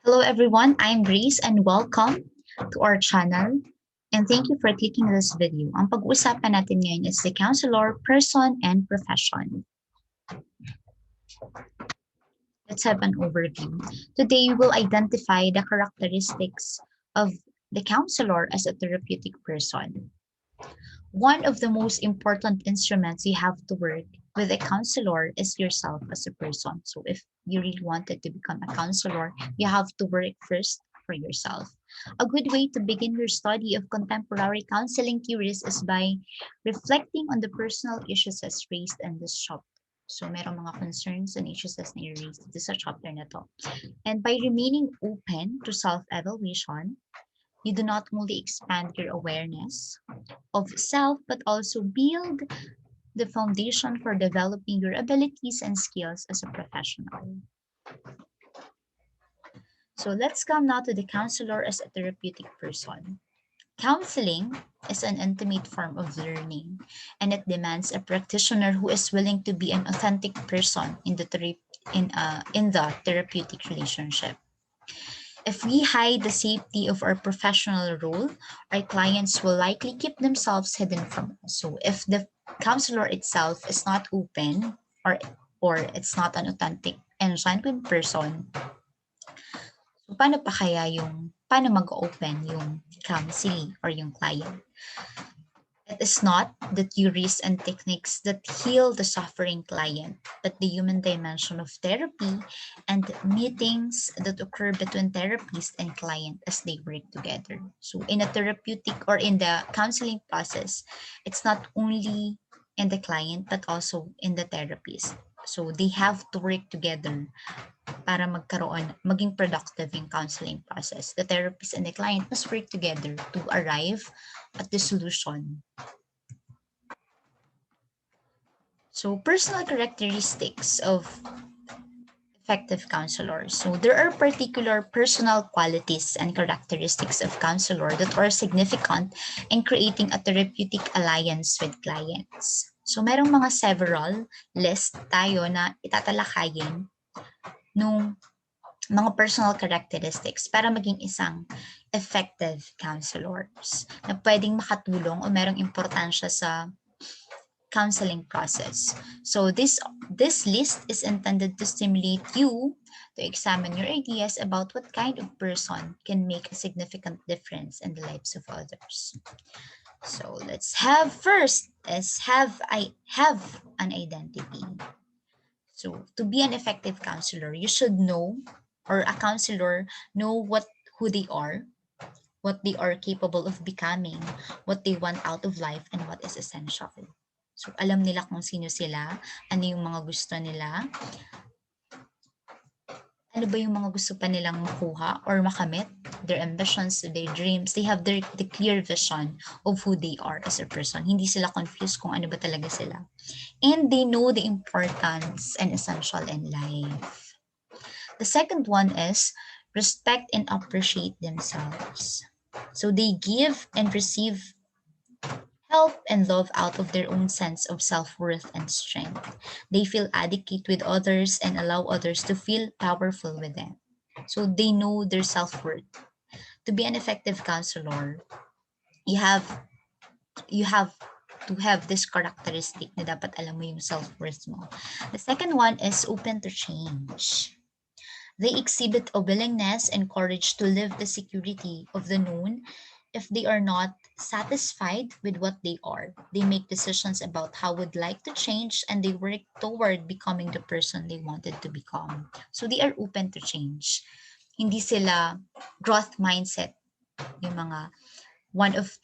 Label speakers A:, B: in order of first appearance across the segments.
A: Hello everyone, I'm Grace and welcome to our channel and thank you for clicking this video. Ang pag-uusapan natin ngayon is the counselor, person, and profession. Let's have an overview. Today we will identify the characteristics of the counselor as a therapeutic person. One of the most important instruments you have to work with a counselor is yourself as a person. So if you really wanted to become a counselor, you have to work first for yourself. A good way to begin your study of contemporary counseling theories is by reflecting on the personal issues as raised in this chapter. So merong mga concerns and issues as na-raised sa chapter na to. And by remaining open to self-evaluation, you do not only expand your awareness of self, but also build the foundation for developing your abilities and skills as a professional. So let's come now to the counselor as a therapeutic person. Counseling is an intimate form of learning, and it demands a practitioner who is willing to be an authentic person in the therapeutic relationship. If we hide the safety of our professional role, our clients will likely keep themselves hidden from us. So if the counselor itself is not open or it's not an authentic and genuine person, so paano mag-open yung counseling or yung client? It is not the theories and techniques that heal the suffering client, but the human dimension of therapy and meetings that occur between therapist and client as they work together. So in a therapeutic or in the counseling process, it's not only in the client but also in the therapist. So they have to work together para maging productive yung counseling process. The therapist and the client must work together to arrive at the solution. So personal characteristics of effective counselors. So there are particular personal qualities and characteristics of counselor that are significant in creating a therapeutic alliance with clients. So merong mga several list tayo na itatalakayin nung mga personal characteristics para maging isang effective counselors na pwedeng makatulong o merong importansya sa counseling process. So this list is intended to stimulate you to examine your ideas about what kind of person can make a significant difference in the lives of others. So let's have an identity. So to be an effective counselor, you should know, or a counselor know who they are, what they are capable of becoming, what they want out of life, and what is essential. So alam nila kung sino sila, ano yung mga gusto nila, ano ba yung mga gusto pa nilang makuha or makamit, their ambitions, their dreams. They have the clear vision of who they are as a person. Hindi sila confused kung ano ba talaga sila. And they know the importance and essential in life. The second one is respect and appreciate themselves. So they give and receive help and love out of their own sense of self-worth and strength. They feel adequate with others and allow others to feel powerful with them. So they know their self-worth. To be an effective counselor, you have you have to have this characteristic na dapat alam mo yung self-worth mo. The second one is open to change. They exhibit a willingness and courage to live the security of the known. If they are not satisfied with what they are, they make decisions about how would like to change and they work toward becoming the person they wanted to become. So they are open to change. Hindi sila growth mindset. Yung mga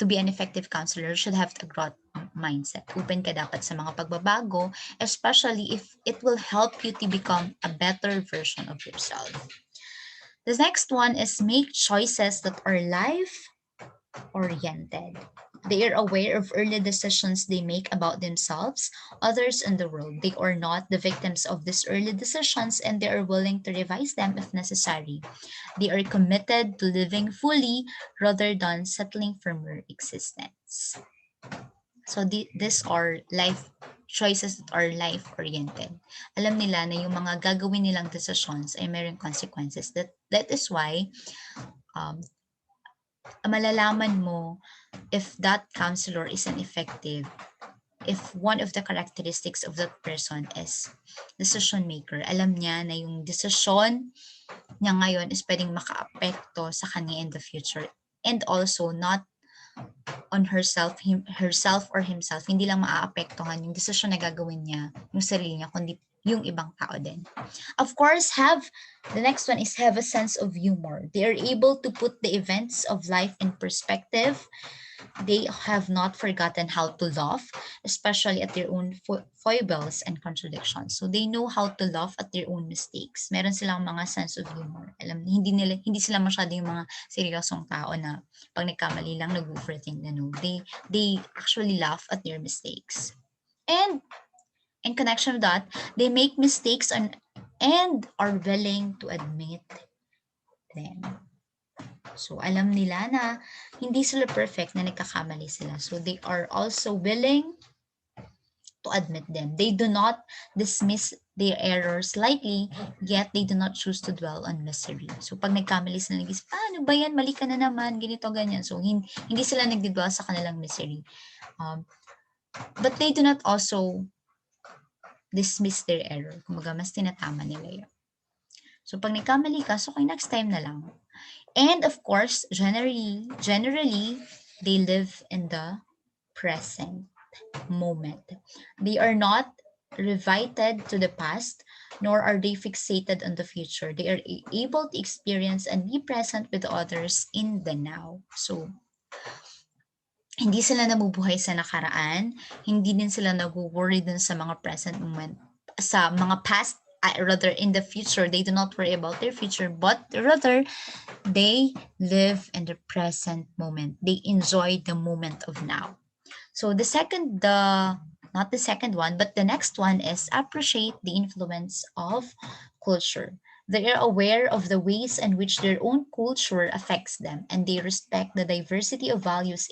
A: to be an effective counselor should have a growth mindset. Open ka dapat sa mga pagbabago, especially if it will help you to become a better version of yourself. The next one is make choices that are life-oriented. They are aware of early decisions they make about themselves, others, and the world. They are not the victims of these early decisions and they are willing to revise them if necessary. They are committed to living fully rather than settling for mere existence. So these are choices that are life-oriented. Alam nila na yung mga gagawin nilang decisions ay mayroong consequences. That is why malalaman mo if that counselor is an effective if one of the characteristics of that person is decision maker. Alam niya na yung decision niya ngayon is pwedeng makaapekto sa kanya in the future. And also, not on herself or himself, hindi lang maaapektuhan yung desisyon na gagawin niya, yung sarili niya, kundi yung ibang tao din. Of course, the next one is have a sense of humor. They are able to put the events of life in perspective. They have not forgotten how to laugh, especially at their own foibles and contradictions. So they know how to laugh at their own mistakes. Meron silang mga sense of humor. Alam, hindi sila masyadong mga seryosong tao na pag nagkamali lang nag-overthink na no. They actually laugh at their mistakes. And in connection with that, they make mistakes and are willing to admit them. So, alam nila na hindi sila perfect na nagkakamali sila. So, they are also willing to admit them. They do not dismiss their errors lightly, yet they do not choose to dwell on misery. So, pag nagkamali sila, nag-isip, ano ba yan? Mali ka na naman, ganito, ganyan. So, hindi sila nagdidwell sa kanilang misery. But they do not also dismiss their error. Kumbaga, mas tinatama nila yun. So, pag nagkamali ka, so, okay, next time na lang. And of course, generally, they live in the present moment. They are not riveted to the past, nor are they fixated on the future. They are able to experience and be present with others in the now. So, hindi sila nabubuhay sa nakaraan, hindi din sila nag-worry din sa mga present moment, sa mga past, rather in the future, they do not worry about their future, but rather they live in the present moment. They enjoy the moment of now. So not the second one, but the next one is appreciate the influence of culture. They are aware of the ways in which their own culture affects them, and they respect the diversity of values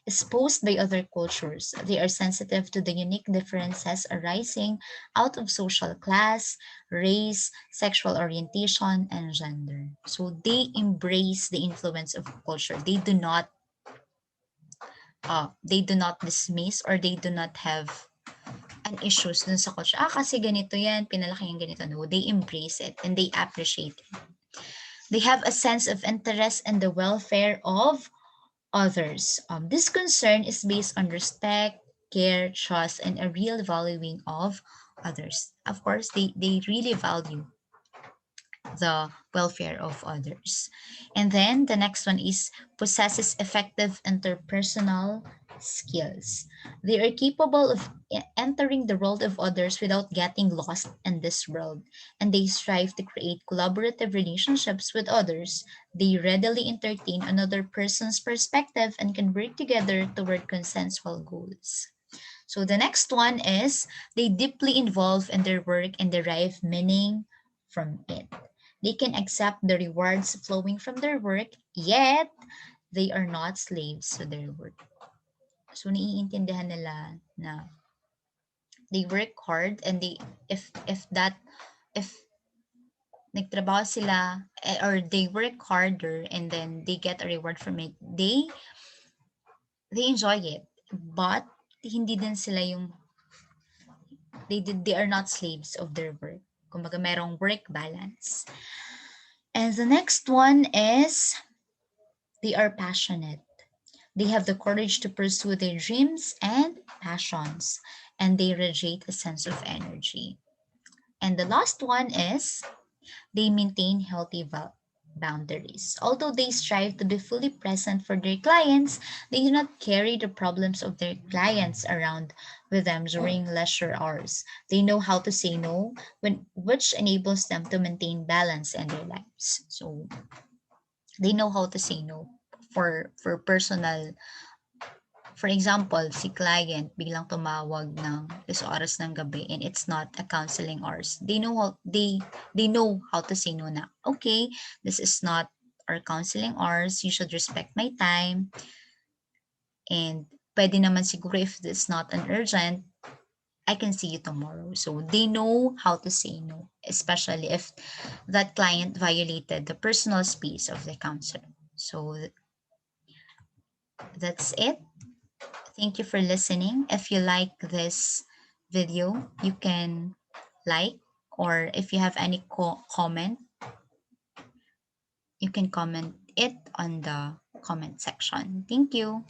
A: exposed by other cultures. They are sensitive to the unique differences arising out of social class, race, sexual orientation, and gender. So they embrace the influence of culture. They do not dismiss, or they do not have an issues dun sa culture. Kasi ganito yan, pinalaki yung ganito. No, they embrace it and they appreciate it. They have a sense of interest in the welfare of others. This concern is based on respect, care, trust, and a real valuing of others. Of course, they really value the welfare of others. And then the next one is possesses effective interpersonal skills. They are capable of entering the world of others without getting lost in this world, and they strive to create collaborative relationships with others. They readily entertain another person's perspective and can work together toward consensual goals. So the next one is they deeply involve in their work and derive meaning from it. They can accept the rewards flowing from their work, yet they are not slaves to their work. So naiintindihan nila na they work hard, and if nagtrabaho sila, or they work harder and then they get a reward from it, they enjoy it, but hindi din sila yung they are not slaves of their work. Kumbaga merong work balance. And the next one is they are passionate. They have the courage to pursue their dreams and passions, and they radiate a sense of energy. And the last one is they maintain healthy boundaries. Although they strive to be fully present for their clients, they do not carry the problems of their clients around with them during leisure hours. They know how to say no, which enables them to maintain balance in their lives. So they know how to say no for personal. For example, si client biglang tumawag ng this oras ng gabi and it's not a counseling hours. They know how to say no na, okay, this is not our counseling hours. You should respect my time. And pwede naman siguro if it's not an urgent, I can see you tomorrow. So they know how to say no, especially if that client violated the personal space of the counselor. So that's it. Thank you for listening. If you like this video, you can like, or if you have any comment, you can comment it on the comment section. Thank you.